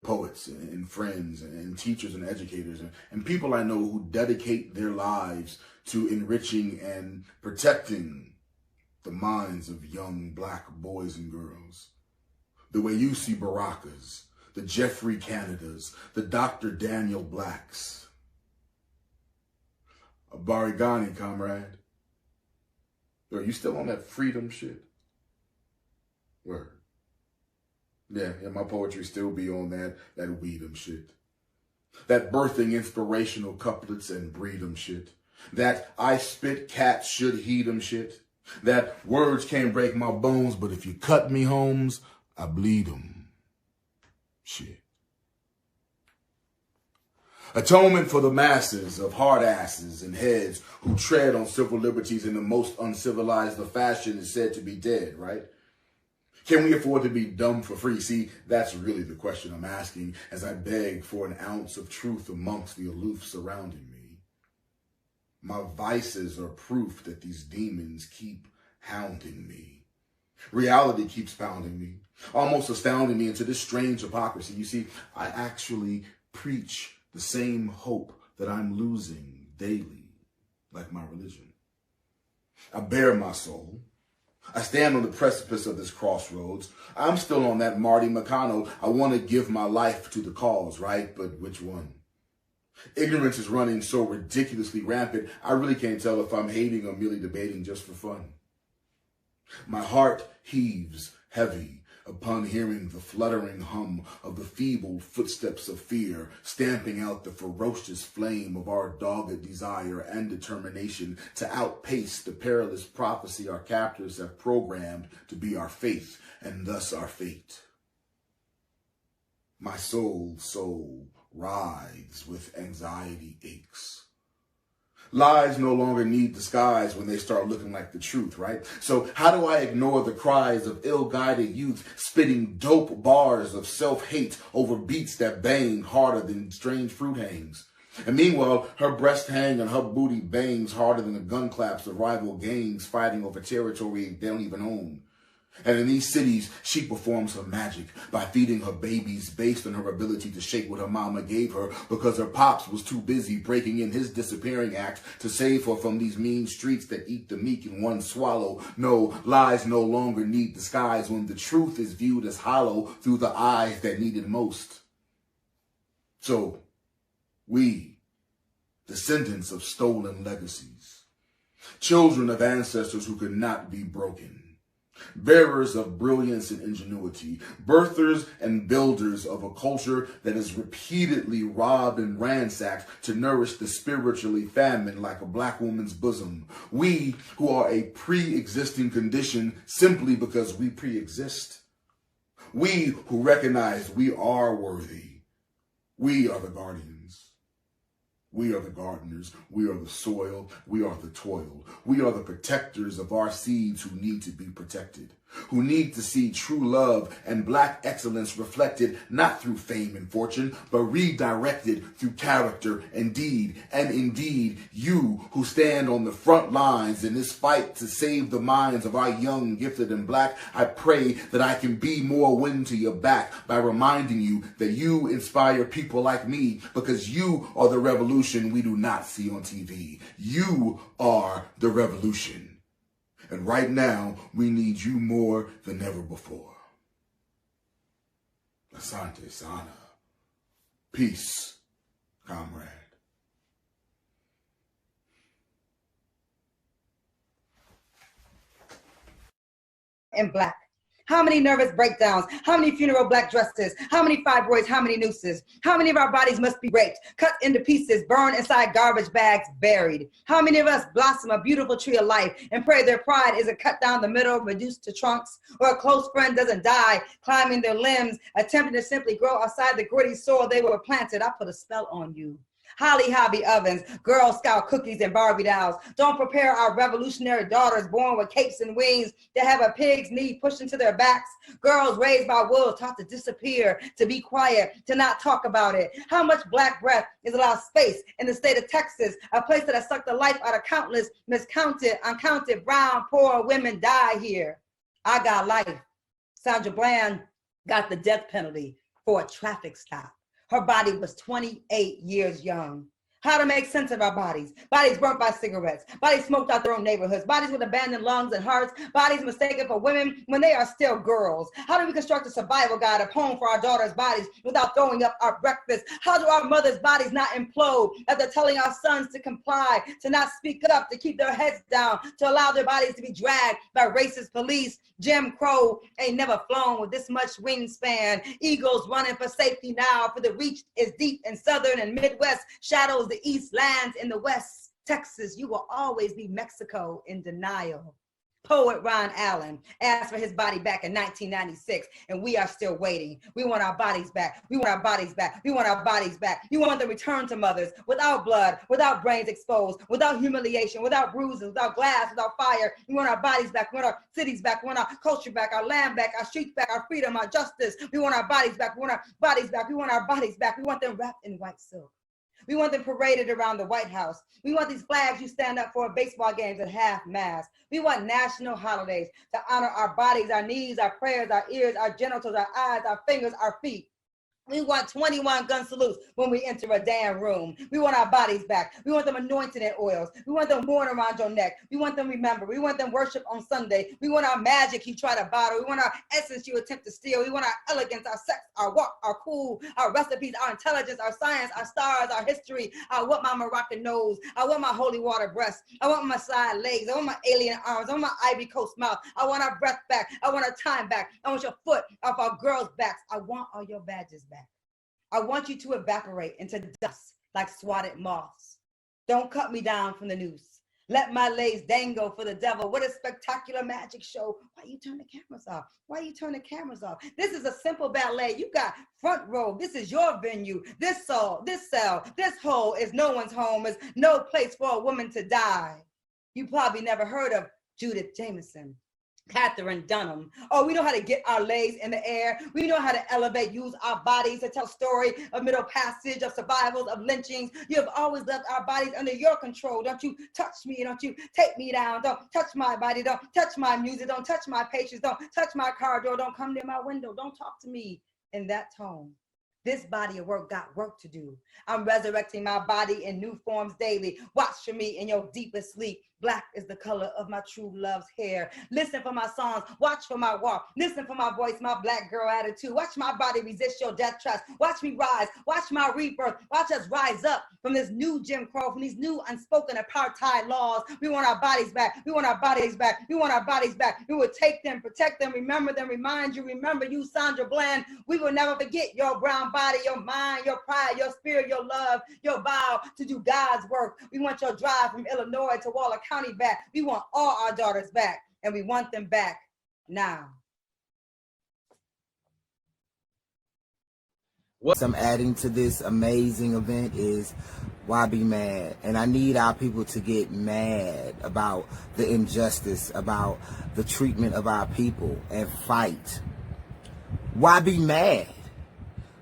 poets and friends and teachers and educators and people I know who dedicate their lives to enriching and protecting the minds of young Black boys and girls. The way you see Barakas, the Jeffrey Canadas, the Dr. Daniel Blacks. Barigani, comrade. Are you still on that freedom shit? Word. Yeah, my poetry still be on that weedum shit. That birthing inspirational couplets and breedum shit. That I spit cats should heed 'em shit. That words can't break my bones, but if you cut me, Holmes, I bleed 'em shit. Atonement for the masses of hard asses and heads who tread on civil liberties in the most uncivilized of fashion is said to be dead, right? Can we afford to be dumb for free? See, that's really the question I'm asking as I beg for an ounce of truth amongst the aloof surrounding me. My vices are proof that these demons keep hounding me. Reality keeps pounding me, almost astounding me into this strange hypocrisy. You see, I actually preach the same hope that I'm losing daily, like my religion. I bare my soul. I stand on the precipice of this crossroads. I'm still on that Marty McConnell. I want to give my life to the cause, right? But which one? Ignorance is running so ridiculously rampant, I really can't tell if I'm hating or merely debating just for fun. My heart heaves heavy upon hearing the fluttering hum of the feeble footsteps of fear, stamping out the ferocious flame of our dogged desire and determination to outpace the perilous prophecy our captors have programmed to be our faith and thus our fate. My soul writhes with anxiety aches. Lies no longer need disguise when they start looking like the truth, right? So how do I ignore the cries of ill-guided youth spitting dope bars of self-hate over beats that bang harder than strange fruit hangs? And meanwhile, her breast hang and her booty bangs harder than the gun claps of rival gangs fighting over territory they don't even own. And in these cities, she performs her magic by feeding her babies based on her ability to shake what her mama gave her because her pops was too busy breaking in his disappearing act to save her from these mean streets that eat the meek in one swallow. No, lies no longer need disguise when the truth is viewed as hollow through the eyes that need it most. So, we, descendants of stolen legacies, children of ancestors who could not be broken, bearers of brilliance and ingenuity, birthers and builders of a culture that is repeatedly robbed and ransacked to nourish the spiritually famine like a Black woman's bosom. We who are a pre-existing condition simply because we pre-exist. We who recognize we are worthy. We are the guardians. We are the gardeners. We are the soil. We are the toil. We are the protectors of our seeds who need to be protected, who need to see true love and Black excellence reflected not through fame and fortune, but redirected through character and deed. And indeed, you who stand on the front lines in this fight to save the minds of our young, gifted, and Black, I pray that I can be more wind to your back by reminding you that you inspire people like me because you are the revolution we do not see on TV. You are the revolution. And right now, we need you more than ever before. Asante Sana. Peace, comrade. And Black. How many nervous breakdowns? How many funeral black dresses? How many fibroids? How many nooses? How many of our bodies must be raped, cut into pieces, burned inside garbage bags, buried? How many of us blossom a beautiful tree of life and pray their pride isn't cut down the middle, reduced to trunks, or a close friend doesn't die climbing their limbs, attempting to simply grow outside the gritty soil they were planted? I put a spell on you. Holly Hobby ovens, Girl Scout cookies, and Barbie dolls. Don't prepare our revolutionary daughters born with capes and wings to have a pig's knee pushed into their backs. Girls raised by wolves taught to disappear, to be quiet, to not talk about it. How much Black breath is allowed space in the state of Texas, a place that has sucked the life out of countless, miscounted, uncounted brown, poor women die here. I got life. Sandra Bland got the death penalty for a traffic stop. Her body was 28 years young. How to make sense of our bodies. Bodies burnt by cigarettes. Bodies smoked out their own neighborhoods. Bodies with abandoned lungs and hearts. Bodies mistaken for women when they are still girls. How do we construct a survival guide of home for our daughters' bodies without throwing up our breakfast? How do our mothers' bodies not implode after telling our sons to comply, to not speak up, to keep their heads down, to allow their bodies to be dragged by racist police? Jim Crow ain't never flown with this much wingspan. Eagles running for safety now, for the reach is deep in southern and Midwest shadows. The East lands in the West. Texas, you will always be Mexico in denial. Poet Ron Allen asked for his body back in 1996, and we are still waiting. We want our bodies back. We want our bodies back. We want our bodies back. We want the return to mothers without blood, without brains exposed, without humiliation, without bruises, without glass, without fire. We want our bodies back. We want our cities back. We want our culture back, our land back, our streets back, our freedom, our justice. We want our bodies back. We want our bodies back. We want our bodies back. We want them wrapped in white silk. We want them paraded around the White House. We want these flags you stand up for at baseball games at half-mast. We want national holidays to honor our bodies, our knees, our prayers, our ears, our genitals, our eyes, our fingers, our feet. We want 21 gun salutes when we enter a damn room. We want our bodies back. We want them anointed in oils. We want them worn around your neck. We want them remembered. We want them worship on Sunday. We want our magic you try to bottle. We want our essence you attempt to steal. We want our elegance, our sex, our walk, our cool, our recipes, our intelligence, our science, our stars, our history. I want my Moroccan nose. I want my holy water breast. I want my side legs. I want my alien arms. I want my Ivory Coast mouth. I want our breath back. I want our time back. I want your foot off our girls' backs. I want all your badges back. I want you to evaporate into dust like swatted moths. Don't cut me down from the noose. Let my legs dangle for the devil. What a spectacular magic show. Why you turn the cameras off? Why you turn the cameras off? This is a simple ballet. You got front row. This is your venue. This cell, this hole is no one's home. Is no place for a woman to die. You probably never heard of Judith Jameson, Catherine Dunham. Oh, we know how to get our legs in the air. We know how to elevate, use our bodies to tell story of middle passage, of survivals, of lynchings. You have always left our bodies under your control. Don't you touch me. Don't you take me down. Don't touch my body. Don't touch my music. Don't touch my patience. Don't touch my car door. Don't come near my window. Don't talk to me in that tone. This body of work got work to do. I'm resurrecting my body in new forms daily. Watch for me in your deepest sleep. Black is the color of my true love's hair. Listen for my songs. Watch for my walk. Listen for my voice, my black girl attitude. Watch my body resist your death traps. Watch me rise. Watch my rebirth. Watch us rise up from this new Jim Crow, from these new unspoken apartheid laws. We want our bodies back. We want our bodies back. We want our bodies back. We will take them, protect them, remember them, remind you, remember you, Sandra Bland. We will never forget your brown body, your mind, your pride, your spirit, your love, your vow to do God's work. We want your drive from Illinois to Waller County back. We want all our daughters back, and we want them back now. What I'm adding to this amazing event is why be mad? And I need our people to get mad about the injustice, about the treatment of our people, and fight. Why be mad?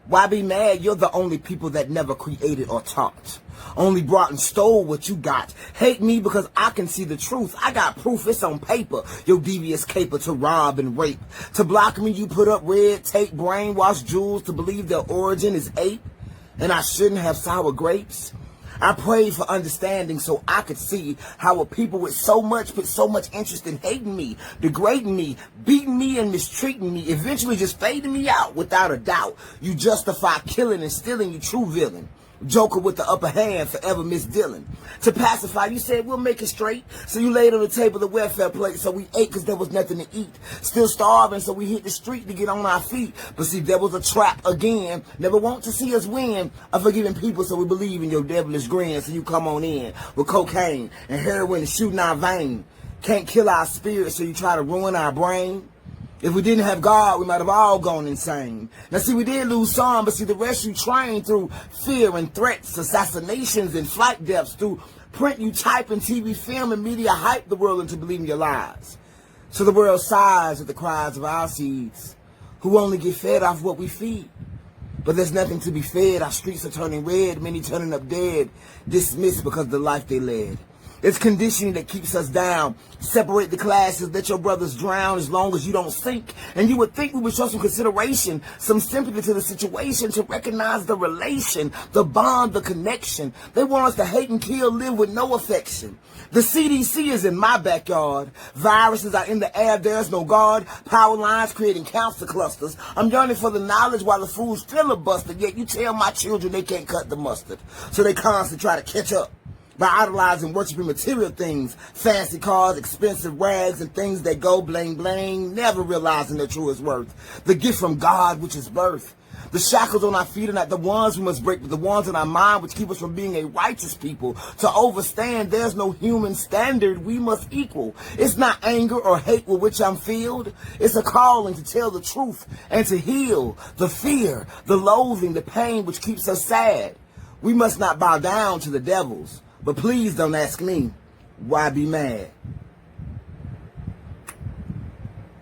Why be mad? You're the only people that never created or taught. Only brought and stole what you got. Hate me because I can see the truth. I got proof, it's on paper. Your devious caper to rob and rape. To block me, you put up red tape, brainwash jewels to believe their origin is ape. And I shouldn't have sour grapes. I prayed for understanding so I could see how a people with so much interest in hating me, degrading me, beating me and mistreating me, eventually just fading me out without a doubt. You justify killing and stealing, you true villain. Joker with the upper hand, forever Miss Dillon. To pacify, you said we'll make it straight. So you laid on the table the welfare plate, so we ate because there was nothing to eat. Still starving, so we hit the street to get on our feet. But see, there was a trap again. Never want to see us win. Unforgiving people, so we believe in your devilish grin. So you come on in with cocaine and heroin and shooting our vein. Can't kill our spirit, so you try to ruin our brain. If we didn't have God, we might have all gone insane. Now see, we did lose some, but see, the rest you trained through fear and threats, assassinations and flight deaths, through print you type and TV film and media hype the world into believing your lies. So the world sighs at the cries of our seeds, who only get fed off what we feed. But there's nothing to be fed. Our streets are turning red, many turning up dead, dismissed because of the life they led. It's conditioning that keeps us down. Separate the classes, let your brothers drown as long as you don't sink. And you would think we would show some consideration, some sympathy to the situation, to recognize the relation, the bond, the connection. They want us to hate and kill, live with no affection. The CDC is in my backyard. Viruses are in the air, there's no guard. Power lines creating cancer clusters. I'm yearning for the knowledge while the fools filibuster, yet you tell my children they can't cut the mustard. So they constantly try to catch up by idolizing, worshiping material things, fancy cars, expensive rags, and things that go bling bling, never realizing their truest worth. The gift from God, which is birth. The shackles on our feet are not the ones we must break, but the ones in our mind which keep us from being a righteous people. To overstand, there's no human standard we must equal. It's not anger or hate with which I'm filled. It's a calling to tell the truth and to heal the fear, the loathing, the pain which keeps us sad. We must not bow down to the devils. But please don't ask me, why be mad?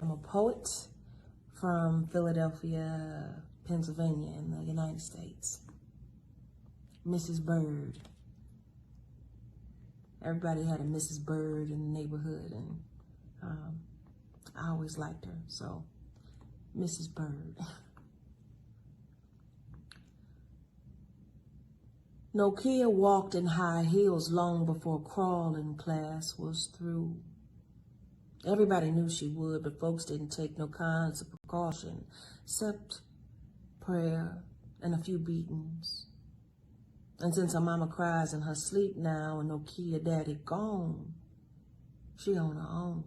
I'm a poet from Philadelphia, Pennsylvania in the United States. Mrs. Bird. Everybody had a Mrs. Bird in the neighborhood, and I always liked her, so Mrs. Bird. Nokia walked in high heels long before crawling class was through. Everybody knew she would, but folks didn't take no kinds of precaution, except prayer and a few beatings. And since her mama cries in her sleep now and Nokia daddy gone, she on her own.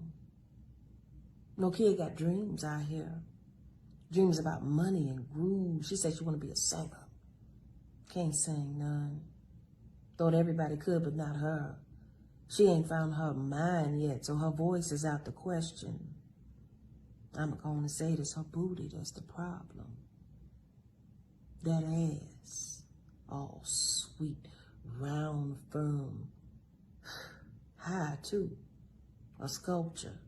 Nokia got dreams, I hear. Dreams about money and groove. She said she want to be a singer. Can't sing none. Thought everybody could, but not her. She ain't found her mind yet, so her voice is out the question. I'm going to say this, her booty, that's the problem. That ass, all sweet, round, firm. High, too. A sculpture.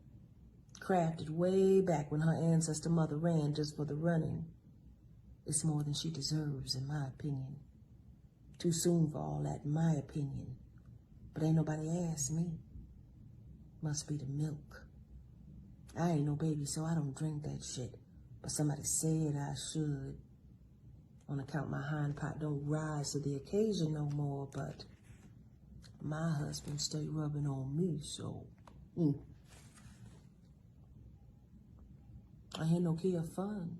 Crafted way back when her ancestor mother ran just for the running. It's more than she deserves, in my opinion. Too soon for all that, in my opinion. But ain't nobody asked me. Must be the milk. I ain't no baby, so I don't drink that shit. But somebody said I should. On account my hind part don't rise to the occasion no more, but my husband stay rubbing on me, so. I hear Nokia fun.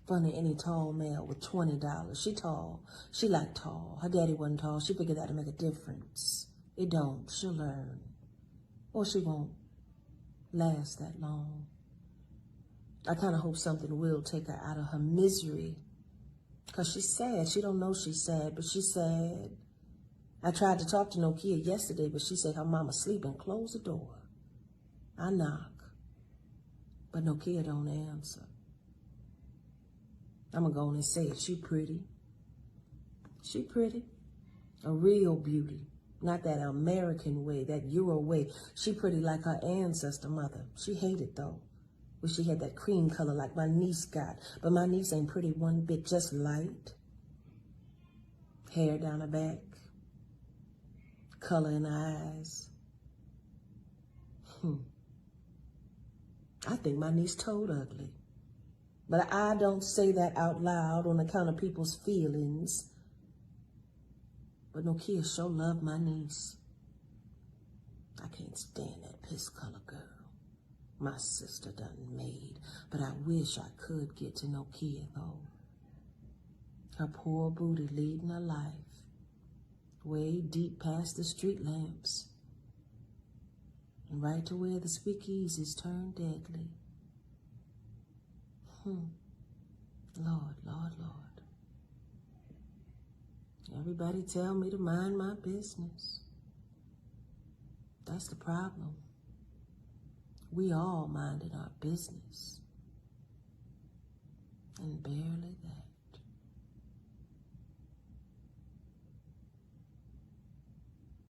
Fun to any tall male with $20. She tall. She like tall. Her daddy wasn't tall. She figured that'd make a difference. It don't. She'll learn. Or she won't last that long. I kind of hope something will take her out of her misery. Because she's sad. She don't know she's sad, but she's sad. I tried to talk to Nokia yesterday, but she said her mama's sleeping. Close the door. I knock. But Nokia don't answer. I'm going to go on and say it. She pretty. She pretty. A real beauty. Not that American way, that Euro way. She pretty like her ancestor mother. She hated though. Wish she had that cream color like my niece got. But my niece ain't pretty one bit, just light. Hair down her back. Color in her eyes. I think my niece toad ugly. But I don't say that out loud on account of people's feelings. But Nokia sure love my niece. I can't stand that piss color girl. My sister done made. But I wish I could get to Nokia though. Her poor booty leading her life. Way deep past the street lamps. And right to where the speakeasies turn deadly. Lord, Lord, Lord. Everybody tell me to mind my business. That's the problem. We all minded our business. And barely that.